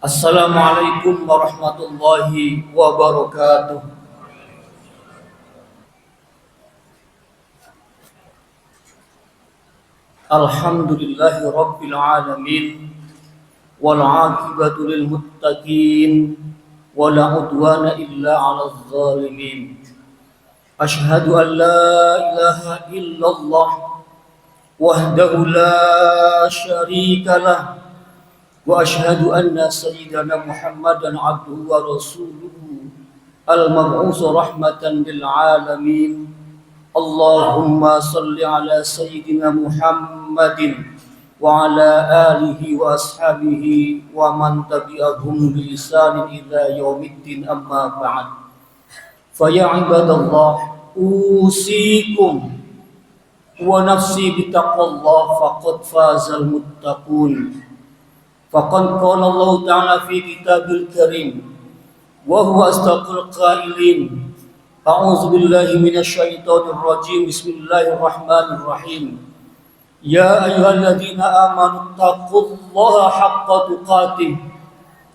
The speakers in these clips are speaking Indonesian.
Assalamualaikum warahmatullahi wabarakatuh. Alhamdulillahi rabbil alamin wal aqibatu lil muttaqin wala udwana illa 'alal zalimin. Asyhadu an la ilaha illallah wahdahu la syarika lah wa asyhadu anna sayyidana Muhammadan 'abduhu wa rasuluhu al-mab'uts rahmatan lil alamin. Allahumma salli ala sayyidina Muhammadin wa ala alihi wa ashabihi wa man tabi'ahum bi ihsanin ila yaumiddin, amma ba'd. Fa ya ibadallah, usikum wa nafsi bi taqwallah faqad fazal muttaqun. Faqad qala Allah ta'ala fi kitabil karim wa huwa asdaqul qailin. A'udzu billahi minasy syaithanir rajim. Bismillahirrahmanirrahim. Ya ayyuhalladzina amanu taqullaha haqqa tuqatih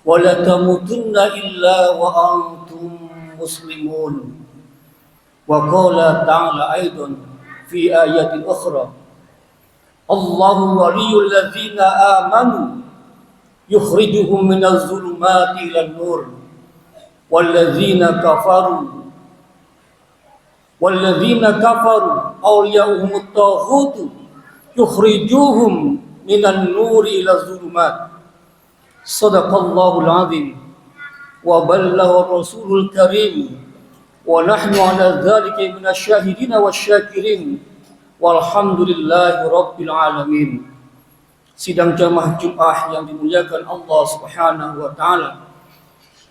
wa la tamutunna illa wa antum muslimun. Wa qala ta'ala aidan fi ayatin ukhra, Allahu waliyyul ladzina amanu yukhrijuhum minadh dhulumati ilan nur wal ladzina kafaru walladzina kafaru awliya'uhum at-taghutu yukhrijuhum minan nuri ila dhulumat. Shadaqallahul azim wa ballagha rasulul karim wa nahnu ala dzalika minasy syahidin wasyakirin walhamdulillahi rabbil alamin. Sidang jamaah Jumat yang dimuliakan Allah Subhanahu wa taala,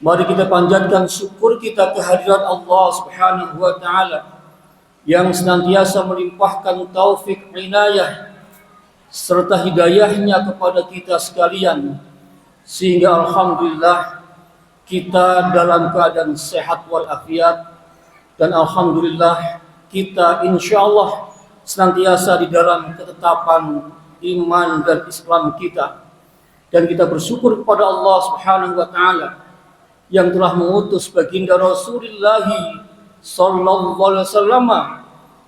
mari kita panjatkan syukur kita kehadirat Allah Subhanahu wa taala yang senantiasa melimpahkan taufik inayah serta hidayahnya kepada kita sekalian, sehingga alhamdulillah kita dalam keadaan sehat walafiat, dan alhamdulillah kita insyaallah senantiasa di dalam ketetapan iman dan Islam kita, dan kita bersyukur kepada Allah Subhanahu wa taala yang telah mengutus baginda Rasulullah sallallahu alaihi wasallam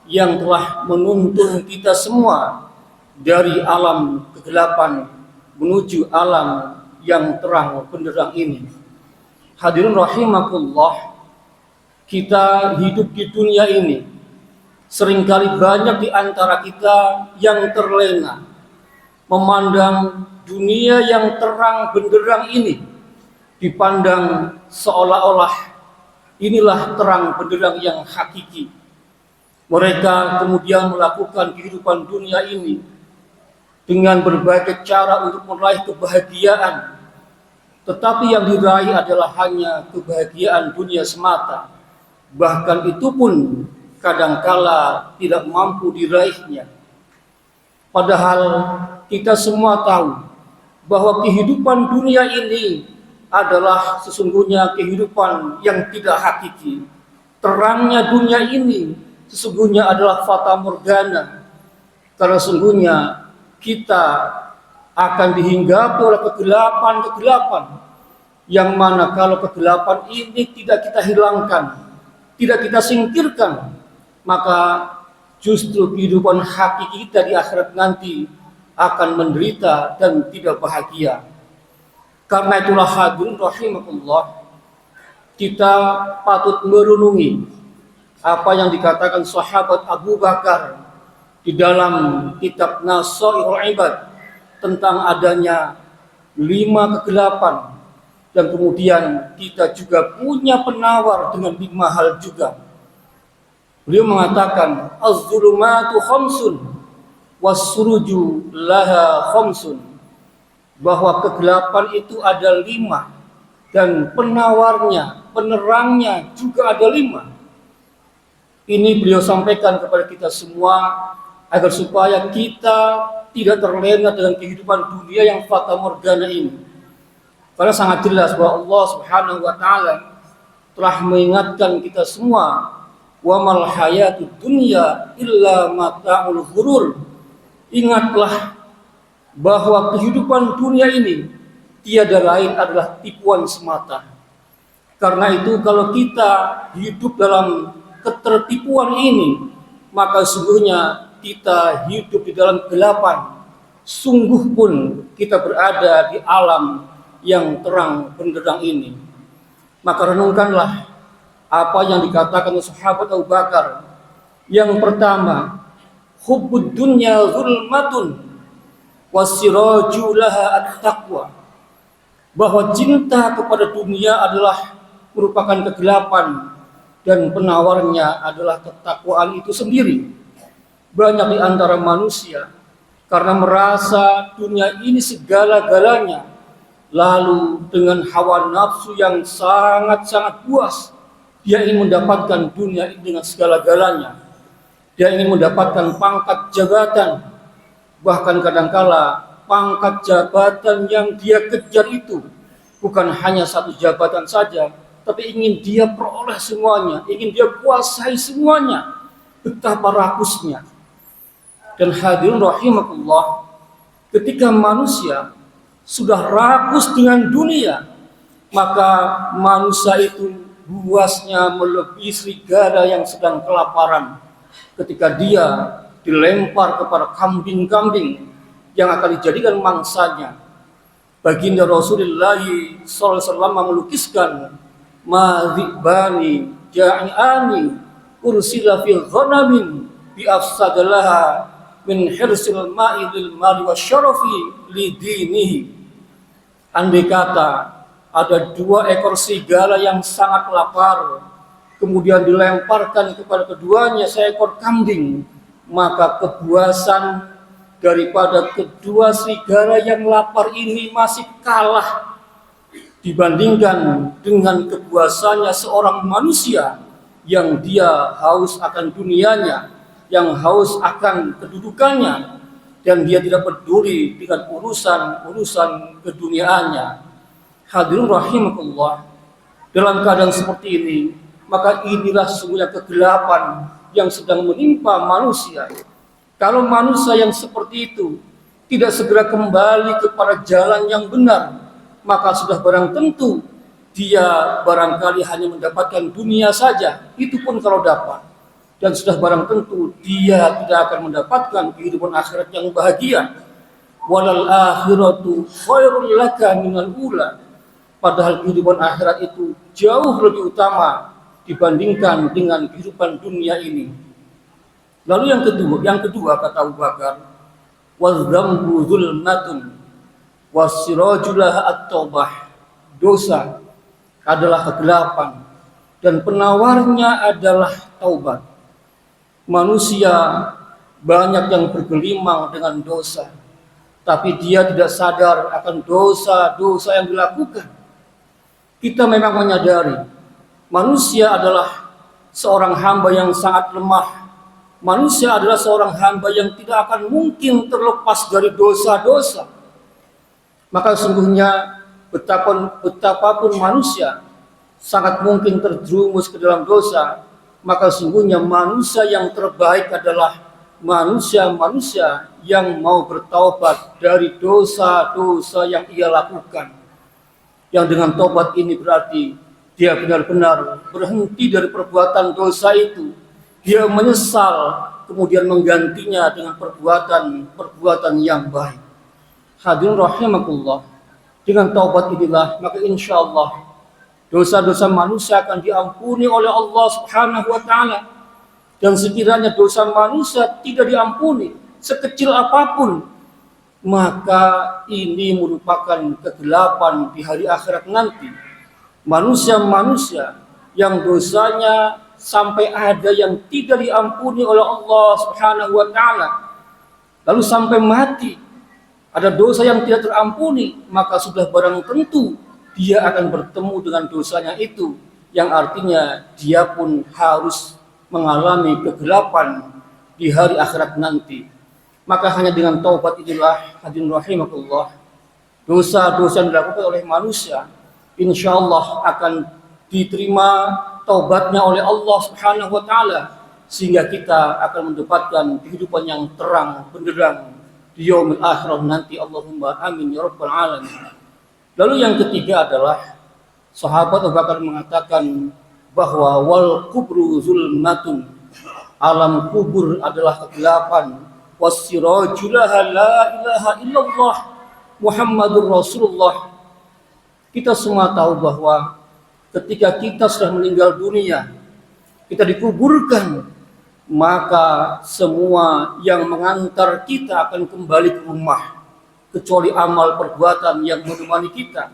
yang telah menuntun kita semua dari alam kegelapan menuju alam yang terang benderang ini. Hadirin rahimakumullah, kita hidup di dunia ini seringkali banyak di antara kita yang terlena memandang dunia yang terang benderang ini, dipandang seolah-olah inilah terang benderang yang hakiki. Mereka kemudian melakukan kehidupan dunia ini dengan berbagai cara untuk meraih kebahagiaan, tetapi yang diraih adalah hanya kebahagiaan dunia semata. Bahkan itu pun kadangkala tidak mampu diraihnya. Padahal kita semua tahu bahwa kehidupan dunia ini adalah sesungguhnya kehidupan yang tidak hakiki. Terangnya dunia ini sesungguhnya adalah fata morgana, karena sesungguhnya kita akan dihinggapi oleh kegelapan-kegelapan, yang mana kalau kegelapan ini tidak kita hilangkan, tidak kita singkirkan, maka justru kehidupan hakiki kita di akhirat nanti akan menderita dan tidak bahagia. Karena itulah hadirin rahimakumullah, kita patut merenungi apa yang dikatakan sahabat Abu Bakar di dalam kitab Nasaihul Ibad tentang adanya 5 kegelapan, dan kemudian kita juga punya penawar dengan 5 hal juga. Beliau mengatakan az-zulumatu khamsun was-suruju laha khamsun, bahwa kegelapan itu ada 5 dan penawarnya, penerangnya juga ada 5. Ini beliau sampaikan kepada kita semua agar supaya kita tidak terlena dengan kehidupan dunia yang fata morgana ini. Karena sangat jelas bahwa Allah Subhanahu wa taala telah mengingatkan kita semua, wa mal hayatud dunya illa mata'ul ghurur. Ingatlah bahwa kehidupan dunia ini tiada lain adalah tipuan semata. Karena itu kalau kita hidup dalam ketertipuan ini, maka sungguhnya kita hidup di dalam kegelapan. Sungguh pun kita berada di alam yang terang benderang ini. Maka renungkanlah apa yang dikatakan oleh sahabat Abu Bakar. Yang pertama, hubbud dunya zulmatun wasiraju laha at-taqwa. Bahwa cinta kepada dunia adalah merupakan kegelapan dan penawarnya adalah ketakwaan itu sendiri. Banyak di antara manusia karena merasa dunia ini segala-galanya, lalu dengan hawa nafsu yang sangat-sangat puas, dia ingin mendapatkan dunia ini dengan segala-galanya. Dia ingin mendapatkan pangkat jabatan, bahkan kadangkala pangkat jabatan yang dia kejar itu bukan hanya satu jabatan saja, tapi ingin dia peroleh semuanya, ingin dia kuasai semuanya. Betapa rakusnya. Dan hadirin rahimakumullah, ketika manusia sudah rakus dengan dunia, maka manusia itu buasnya melebihi serigala yang sedang kelaparan. Ketika dia dilempar kepada kambing-kambing yang akan dijadikan mangsanya. Baginda Rasulullah SAW melukiskan madhibani ja'iani ursila fi ghanamin bi afsadalaha min hirsil ma'i lil mali wasyarafi li dinihi. Andai kata ada 2 ekor serigala yang sangat lapar, kemudian dilemparkan kepada keduanya seekor kambing, maka kepuasan daripada kedua serigala yang lapar ini masih kalah dibandingkan dengan kepuasannya seorang manusia yang dia haus akan dunianya, yang haus akan kedudukannya, dan dia tidak peduli dengan urusan keduniaannya. Hadirin rahimakumullah, dalam keadaan seperti ini, maka inilah sesungguhnya kegelapan yang sedang menimpa manusia. Kalau manusia yang seperti itu tidak segera kembali kepada jalan yang benar, maka sudah barang tentu dia barangkali hanya mendapatkan dunia saja, itu pun kalau dapat. Dan sudah barang tentu dia tidak akan mendapatkan kehidupan akhirat yang bahagia. Walal akhiratu khairul laka minal ula. Padahal kehidupan akhirat itu jauh lebih utama dibandingkan dengan kehidupan dunia ini. Lalu yang kedua kata Abu Bakar, wadzambu zulmatun wasirajulah at-taubah. Dosa adalah kegelapan dan penawarnya adalah taubat. Manusia banyak yang bergelimang dengan dosa, tapi dia tidak sadar akan dosa-dosa yang dilakukan. Kita memang menyadari manusia adalah seorang hamba yang sangat lemah. Manusia adalah seorang hamba yang tidak akan mungkin terlepas dari dosa-dosa. Maka sungguhnya betapapun manusia sangat mungkin terjerumus ke dalam dosa, maka sungguhnya manusia yang terbaik adalah manusia-manusia yang mau bertaubat dari dosa-dosa yang ia lakukan. Yang dengan taubat ini berarti dia benar-benar berhenti dari perbuatan dosa itu. Dia menyesal, kemudian menggantinya dengan perbuatan yang baik. Hadirin rahimakumullah, dengan taubat inilah maka insya Allah dosa-dosa manusia akan diampuni oleh Allah Subhanahu wa Ta'ala. Dan sekiranya dosa manusia tidak diampuni, sekecil apapun, maka ini merupakan kegelapan di hari akhirat nanti. Manusia-manusia yang dosanya sampai ada yang tidak diampuni oleh Allah Subhanahu wa Ta'ala, lalu sampai mati, ada dosa yang tidak terampuni, maka sudah barang tentu dia akan bertemu dengan dosanya itu, yang artinya dia pun harus mengalami kegelapan di hari akhirat nanti. Maka hanya dengan taubat inilah, hadirin rahimakumullah, dosa-dosa yang dilakukan oleh manusia insya Allah akan diterima taubatnya oleh Allah Subhanahu wa Ta'ala, sehingga kita akan mendapatkan kehidupan yang terang benderang di yaumil akhirah nanti. Allahumma amin ya rabbal alamin. Lalu yang ketiga adalah sahabat Abu Bakar mengatakan bahwa wal kubru zulmatun, alam kubur adalah kegelapan, wasirajulaha la ilaha illallah Muhammadur Rasulullah. Kita semua tahu bahwa ketika kita sudah meninggal dunia, kita dikuburkan, maka semua yang mengantar kita akan kembali ke rumah, kecuali amal perbuatan yang menemani kita,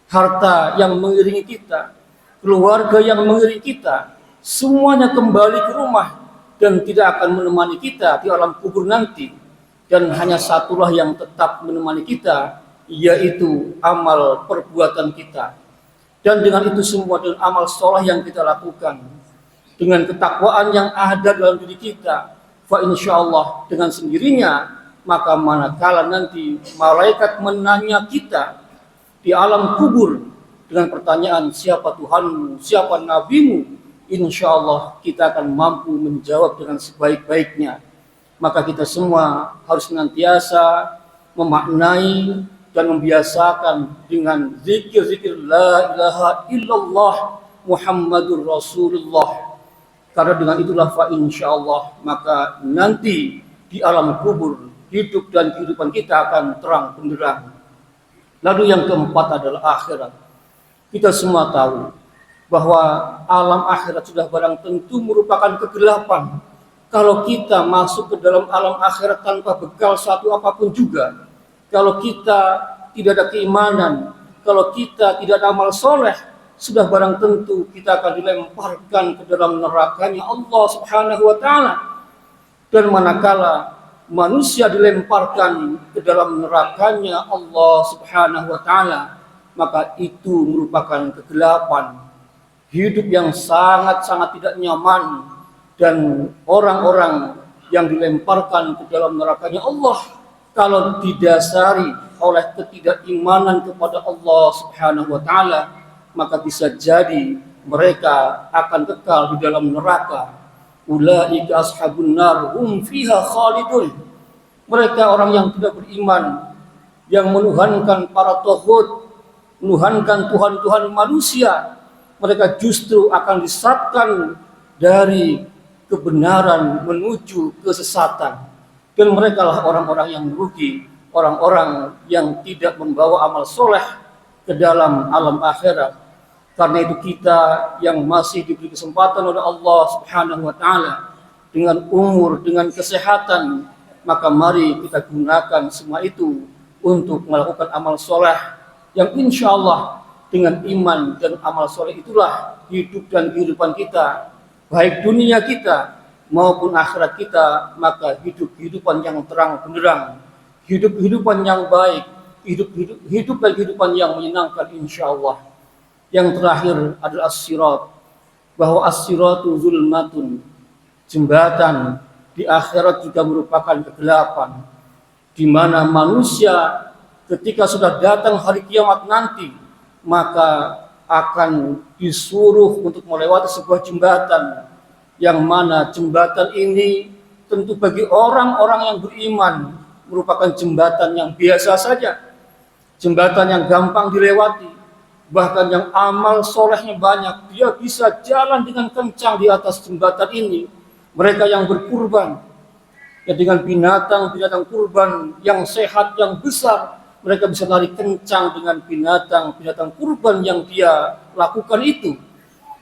harta yang mengiringi kita, keluarga yang mengiringi kita, semuanya kembali ke rumah dan tidak akan menemani kita di alam kubur nanti. Dan hanya satulah yang tetap menemani kita, yaitu amal perbuatan kita. Dan dengan itu semua, dengan amal soleh yang kita lakukan, dengan ketakwaan yang ada dalam diri kita, fa insyaallah dengan sendirinya, maka manakala nanti malaikat menanya kita di alam kubur dengan pertanyaan siapa Tuhanmu, siapa nabimu, insyaallah kita akan mampu menjawab dengan sebaik-baiknya. Maka kita semua harus senantiasa memaknai dan membiasakan dengan zikir-zikir la ilaha illallah Muhammadur Rasulullah. Karena dengan itulah fa insyaallah maka nanti di alam kubur hidup dan kehidupan kita akan terang benderang. Lalu yang keempat adalah akhirat. Kita semua tahu bahwa alam akhirat sudah barang tentu merupakan kegelapan. Kalau kita masuk ke dalam alam akhirat tanpa bekal satu apapun juga, kalau kita tidak ada keimanan, kalau kita tidak ada amal soleh, sudah barang tentu kita akan dilemparkan ke dalam nerakanya Allah Subhanahu wa Ta'ala. Dan manakala manusia dilemparkan ke dalam nerakanya Allah Subhanahu wa Ta'ala, maka itu merupakan kegelapan, hidup yang sangat-sangat tidak nyaman. Dan orang-orang yang dilemparkan ke dalam nerakanya Allah, kalau didasari oleh ketidakimanan kepada Allah Subhanahu wa Ta'ala, maka bisa jadi mereka akan kekal di dalam neraka. Ulaika ashabun nar hum fiha khalidun. Mereka orang yang tidak beriman, yang menuhankan para taghut, menuhankan tuhan-tuhan manusia, mereka justru akan disesatkan dari kebenaran menuju kesesatan. Dan mereka lah orang-orang yang rugi, orang-orang yang tidak membawa amal soleh ke dalam alam akhirat. Karena itu kita yang masih diberi kesempatan oleh Allah Subhanahu wa Ta'ala dengan umur, dengan kesehatan, maka mari kita gunakan semua itu untuk melakukan amal soleh yang insya Allah dengan iman dan amal soleh itulah hidup dan kehidupan kita, baik dunia kita maupun akhirat kita, maka hidup-hidupan yang terang benderang, hidup-hidupan yang baik, hidup dan kehidupan yang menyenangkan insyaallah. Yang terakhir adalah as-sirat, bahwa as-siratu zulmatun, jembatan di akhirat juga merupakan kegelapan, di mana manusia ketika sudah datang hari kiamat nanti, maka akan disuruh untuk melewati sebuah jembatan, yang mana jembatan ini tentu bagi orang-orang yang beriman merupakan jembatan yang biasa saja, jembatan yang gampang dilewati, bahkan yang amal solehnya banyak, dia bisa jalan dengan kencang di atas jembatan ini. Mereka yang berkurban ya dengan binatang-binatang kurban yang sehat, yang besar, mereka bisa lari kencang dengan binatang-binatang kurban yang dia lakukan itu.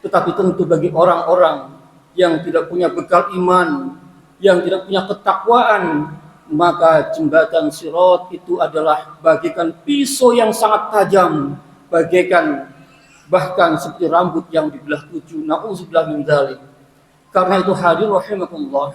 Tetapi tentu bagi orang-orang yang tidak punya bekal iman, yang tidak punya ketakwaan, maka jembatan sirat itu adalah bagaikan pisau yang sangat tajam, bagaikan bahkan seperti rambut yang dibelah 7. Na'udzubillah min dzalik. Karena itu hadirin rahimakumullah,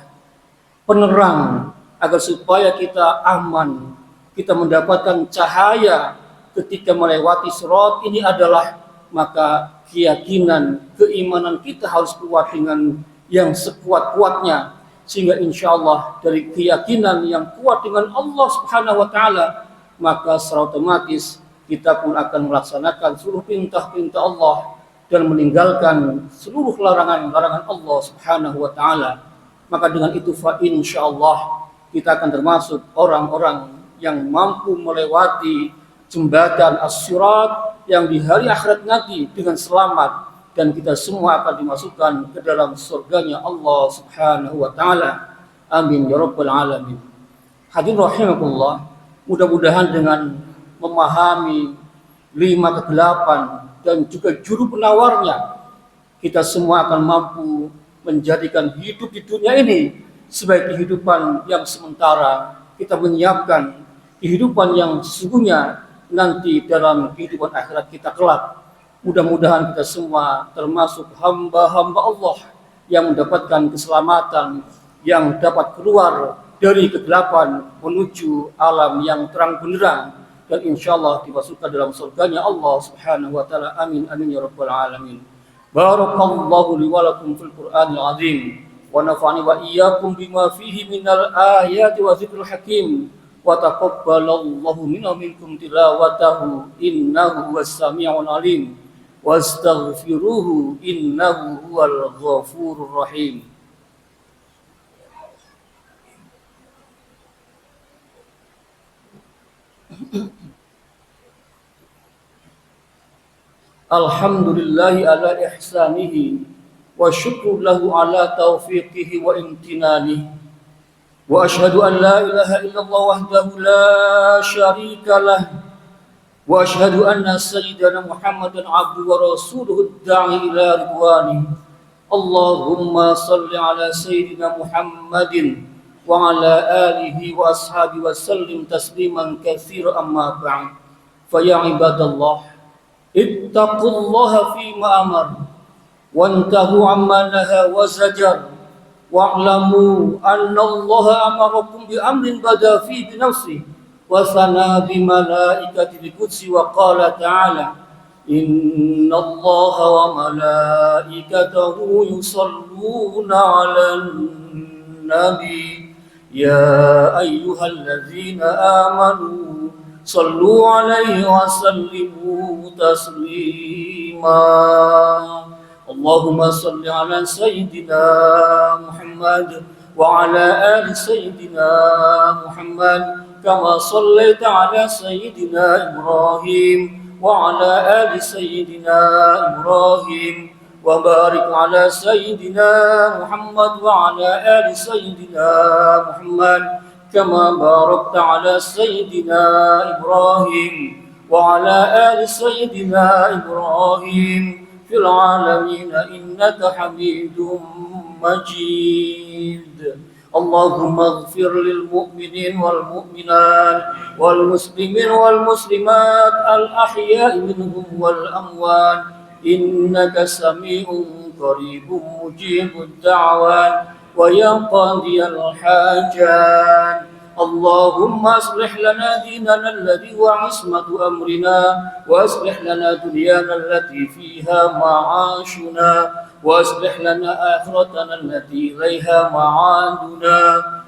penerang agar supaya kita aman, kita mendapatkan cahaya ketika melewati sirat ini adalah, maka keyakinan, keimanan kita harus kuat dengan yang sekuat-kuatnya, sehingga insya Allah dari keyakinan yang kuat dengan Allah Subhanahu wa Ta'ala, maka secara otomatis kita pun akan melaksanakan seluruh perintah-perintah Allah dan meninggalkan seluruh larangan-larangan Allah Subhanahu wa Ta'ala. Maka dengan itu fa insya Allah kita akan termasuk orang-orang yang mampu melewati jembatan as-sirat yang di hari akhirat nanti dengan selamat, dan kita semua akan dimasukkan ke dalam surganya Allah Subhanahu wa taala. Amin ya rabbal alamin. Hadirin rahimakumullah, mudah-mudahan dengan memahami 5 kegelapan dan juga juru penawarnya, kita semua akan mampu menjadikan hidup di dunia ini sebagai kehidupan yang sementara. Kita menyiapkan kehidupan yang sesungguhnya nanti dalam kehidupan akhirat kita kelak. Mudah-mudahan kita semua termasuk hamba-hamba Allah yang mendapatkan keselamatan, yang dapat keluar dari kegelapan menuju alam yang terang benderang, dan insyaallah dimasukkan dalam surganya Allah Subhanahu wa taala. Amin amin ya rabbal alamin. Barakallahu li wa lakum fil Qur'anil azim wa nafa'ani wa iyyakum bima fihi minal ayati wa dzikril hakim wa taqabbalallahu minna minkum tilawatahu innahu huwas samiul alim wastaghfiruhu innahu huwal ghafurur rahim. Alhamdulillahi ala ihsanihi wa syukru lahu ala taufiqihi wa imtinanihi wa ashhadu an la ilaha illallah wahdahu la syarika lah wa ashhadu anna sayyidana Muhammadan abduhu wa rasuluhu ad-da'i ila ridwanihi. Allahumma salli ala sayyidina Muhammadin wa ala alihi wa ashabihi wa sallim tasliman katsiran, amma ba'd. Fa ya ibadallah, ittaqullaha fima amar wantahu amma naha wa zajar wa'lamu anna Allaha amarakum bi amrin bada fi bi nafsihi wa sana bi malaikati bi qudsi wa qala ta'ala inna Allaha wa malaikatahu yusalluna 'alan nabi ya ayyuhalladzina amanu sallu alaihi wa sallimu taslima. Allahumma salli ala sayyidina Muhammad wa ala ali sayyidina Muhammad kama sallaita ala sayyidina Ibrahim wa ala ali sayyidina Ibrahim wa barik ala sayyidina Muhammad wa ala ali sayyidina Muhammad كما باركت على سيدنا إبراهيم وعلى آل سيدنا إبراهيم في العالمين إنك حميد مجيد. اللهم اغفر للمؤمنين والمؤمنات والمسلمين والمسلمات الأحياء منهم والأموات إنك سميع قريب مجيب الدعوات ويا قاضي الحاجات. اللهم اصلح لنا ديننا الذي هو عصمة أمرنا واصلح لنا دنيانا التي فيها معاشنا واصلح لنا آخرتنا التي إليها معادنا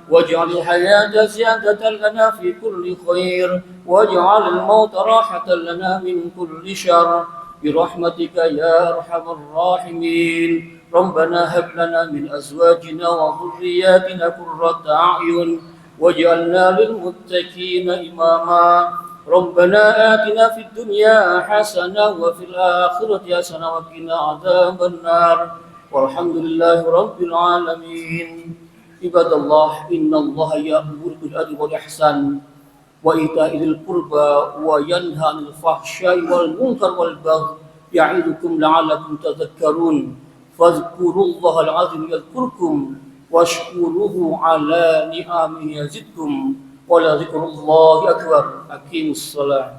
واجعل الحياة زيادة لنا في كل خير واجعل الموت راحة لنا من كل شر برحمتك يا أرحم الراحمين. ربنا هب لنا من أزواجنا وذرياتنا قرة أعين واجعلنا للمتقين إماما. ربنا آتنا في الدنيا حسنة وفي الآخرة حسنة وقنا عذاب النار والحمد لله رب العالمين. عباد الله إن الله يأمر بالعدل والإحسان وإيتاء ذي القربى وينهى عن الفحشاء والمنكر والبغي يعظكم لعلكم تذكرون. فاذكروا الله العظيم يذكركم واشكروه على نعمه يزدكم ولذكر الله أكبر. أقيموا الصلاة.